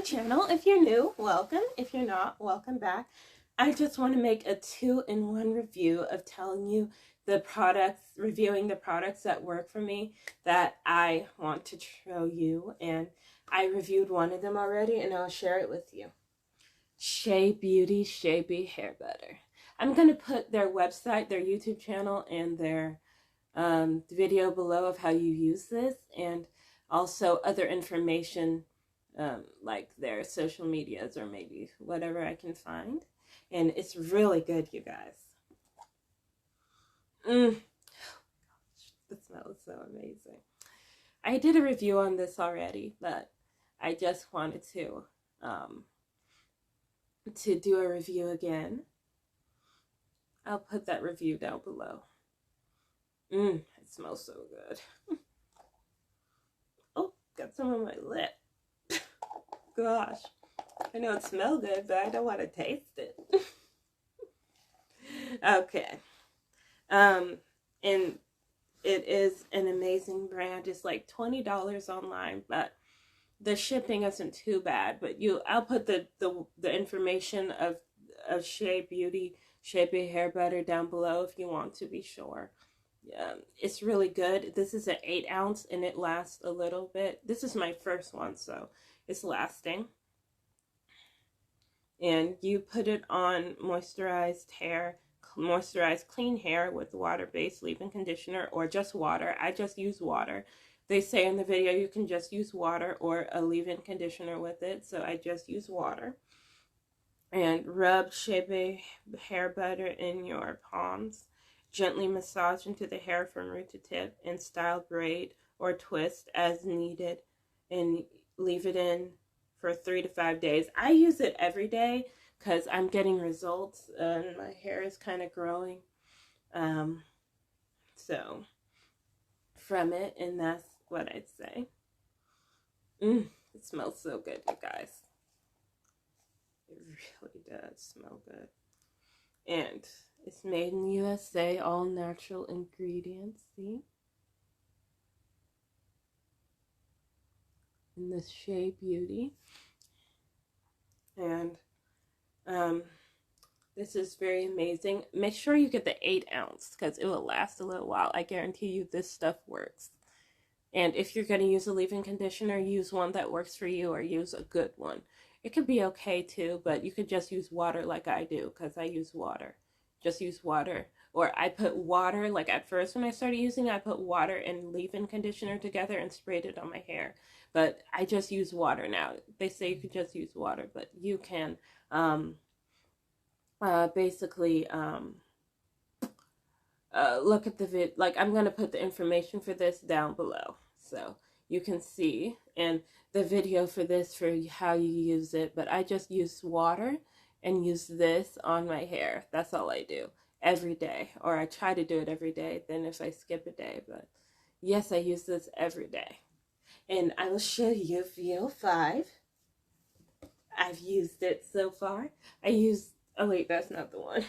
channel. If you're new, welcome. If you're not, welcome back. I just want to make a 2-in-1 review of telling you the products, reviewing the products that work for me that I want to show you. And I reviewed one of them already and I'll share it with you. Chebeauty Hair Butter. I'm going to put their website, their YouTube channel, and their video below of how you use this, and also other information like their social medias or maybe whatever I can find. And it's really good, you guys. The smell is so amazing. I did a review on this already, but I just wanted to do a review again. I'll put that review down below. It smells so good. Oh, got some on my lip. Gosh, I know it smells good, but I don't want to taste it. Okay. And it is an amazing brand. It's like $20 online, but the shipping isn't too bad. But I'll put the information of Chebeauty Hair Butter down below if you want to be sure. It's really good. This is an 8 ounce and it lasts a little bit. This is my first one, so it's lasting. And you put it on moisturized clean hair with water-based leave-in conditioner or just water. I just use water. They say in the video you can just use water or a leave-in conditioner with it, so I just use water. And rub Chebe hair butter in your palms. Gently massage into the hair from root to tip and style braid or twist as needed and leave it in for 3 to 5 days. I use it every day because I'm getting results and my hair is kind of growing. So from it, and that's what I'd say. It smells so good, you guys. It really does smell good. And it's made in the USA, all natural ingredients, see? In this Chebeauty. And this is very amazing. Make sure you get the 8 ounce because it will last a little while. I guarantee you this stuff works. And if you're going to use a leave-in conditioner, use one that works for you or use a good one. It could be okay too, but you could just use water like I do because I use water. Just use water. Or I put water, like at first when I started using it, I put water and leave-in conditioner together and sprayed it on my hair. But I just use water now. They say you could just use water, but you can basically look at the like I'm going to put the information for this down below so you can see, and the video for this for how you use it. But I just use water and use this on my hair. That's all I do every day, or I try to do it every day. Then if I skip a day, but yes, I use this every day. And I will show you VO5. I've used it so far. Oh wait, that's not the one.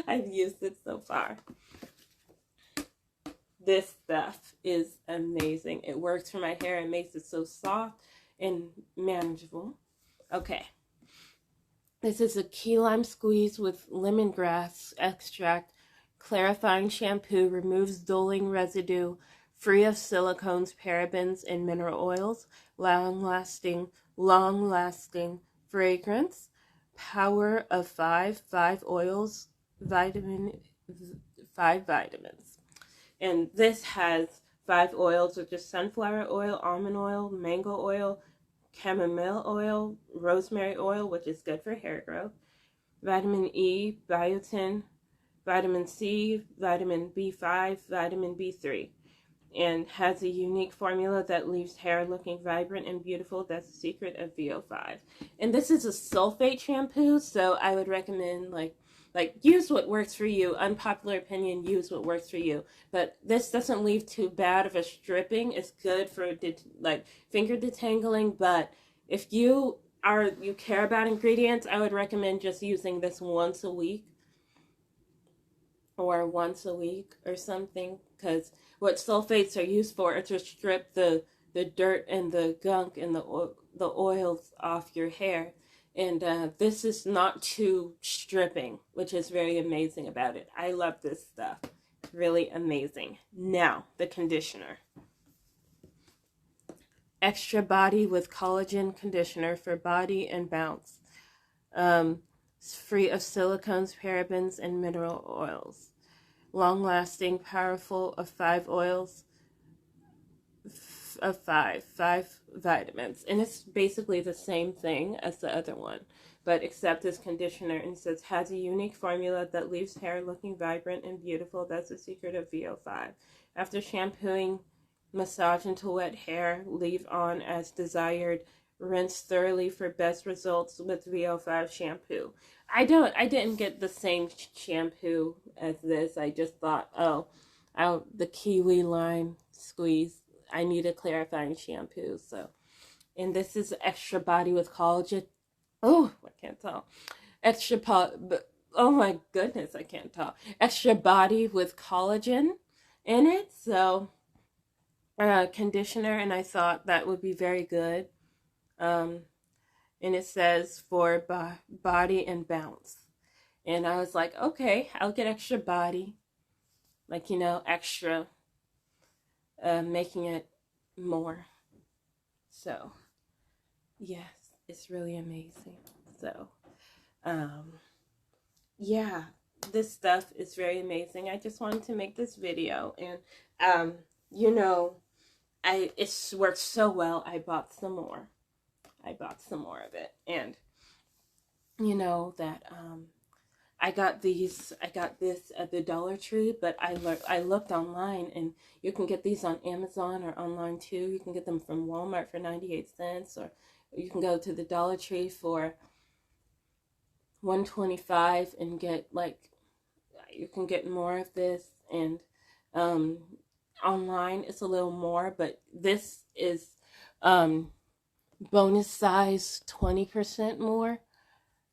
I've used it so far. This stuff is amazing. It works for my hair. It makes it so soft and manageable. Okay. This is a key lime squeeze with lemongrass extract. Clarifying shampoo, removes dulling residue, free of silicones, parabens, and mineral oils. Long-lasting fragrance. Power of 5 oils, 5 vitamins. And this has 5 oils, which is sunflower oil, almond oil, mango oil, chamomile oil, rosemary oil, which is good for hair growth, vitamin E, biotin, vitamin C, vitamin B5, vitamin B3, and has a unique formula that leaves hair looking vibrant and beautiful. That's the secret of VO5. And this is a sulfate shampoo, so I would recommend like use what works for you. Unpopular opinion, use what works for you. But this doesn't leave too bad of a stripping. It's good for like finger detangling, but if you care about ingredients, I would recommend just using this once a week or something, because what sulfates are used for is to strip the the dirt and the gunk and the oils off your hair. And this is not too stripping, which is very amazing about it. I love this stuff. It's really amazing. Now, the conditioner. Extra Body with Collagen Conditioner for Body and Bounce. It's free of silicones, parabens, and mineral oils. Long-lasting, powerful, of 5 oils, of 5 vitamins. And it's basically the same thing as the other one, but except this conditioner, and it says, has a unique formula that leaves hair looking vibrant and beautiful. That's the secret of VO5. After shampooing, massage into wet hair, leave on as desired. Rinse thoroughly for best results with VO5 shampoo. I didn't get the same shampoo as this. I just thought, oh, the kiwi lime squeeze. I need a clarifying shampoo. So, and this is Extra Body with Collagen. Oh, I can't tell. Oh my goodness, I can't tell. Extra Body with collagen in it. So, conditioner, and I thought that would be very good. And it says for body and bounce. And I was like, okay, I'll get Extra Body. Like, extra, making it more. So, yes, it's really amazing. So, yeah, this stuff is very amazing. I just wanted to make this video. And, it worked so well, I bought some more. I bought some more of it. And that I got this at the Dollar Tree, but I looked online, and you can get these on Amazon or online too. You can get them from Walmart for 98 cents, or you can go to the Dollar Tree for $1.25 and get, like, you can get more of this. And online it's a little more, but this is bonus size 20% more,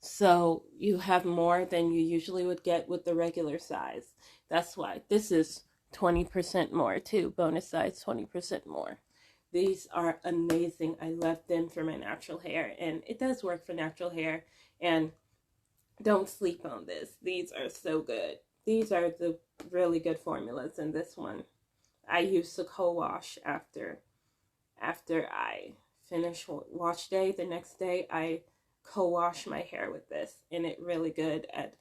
so you have more than you usually would get with the regular size. That's why this is 20% more too. Bonus size 20% more. These are amazing. I love them for my natural hair, and it does work for natural hair. And don't sleep on this. These are so good. These are the really good formulas. And this one I used to co-wash after I finish wash day. The next day I co-wash my hair with this, and it really good at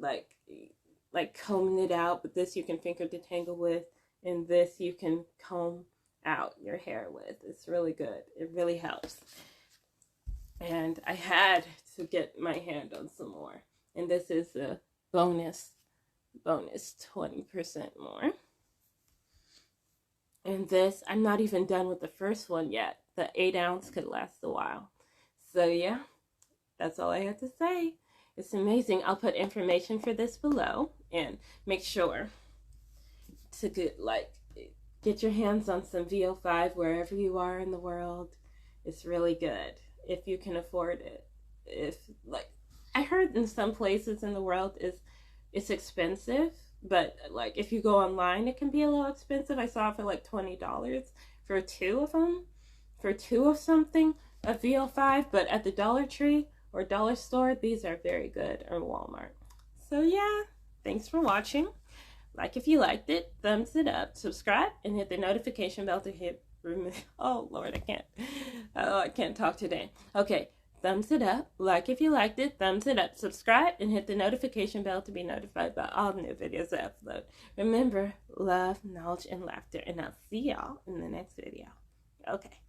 like combing it out. But this you can finger detangle with, and this you can comb out your hair with. It's really good. It really helps. And I had to get my hand on some more, and this is a bonus 20% more. And this, I'm not even done with the first one yet. The 8 ounce could last a while. So yeah, that's all I have to say. It's amazing. I'll put information for this below, and make sure to get your hands on some VO5 wherever you are in the world. It's really good if you can afford it. If, like, I heard in some places in the world it's expensive. But, like, if you go online, it can be a little expensive. I saw it for, like, $20 for 2 of them. For 2 of something, a VO5. But at the Dollar Tree or Dollar Store, these are very good. Or Walmart. So, yeah. Thanks for watching. Like if you liked it. Thumbs it up. Subscribe. And hit the notification bell to hit... Oh, Lord, I can't. Oh, I can't talk today. Okay. Thumbs it up, like if you liked it, thumbs it up, subscribe, and hit the notification bell to be notified about all new videos I upload. Remember, love, knowledge, and laughter, and I'll see y'all in the next video. Okay.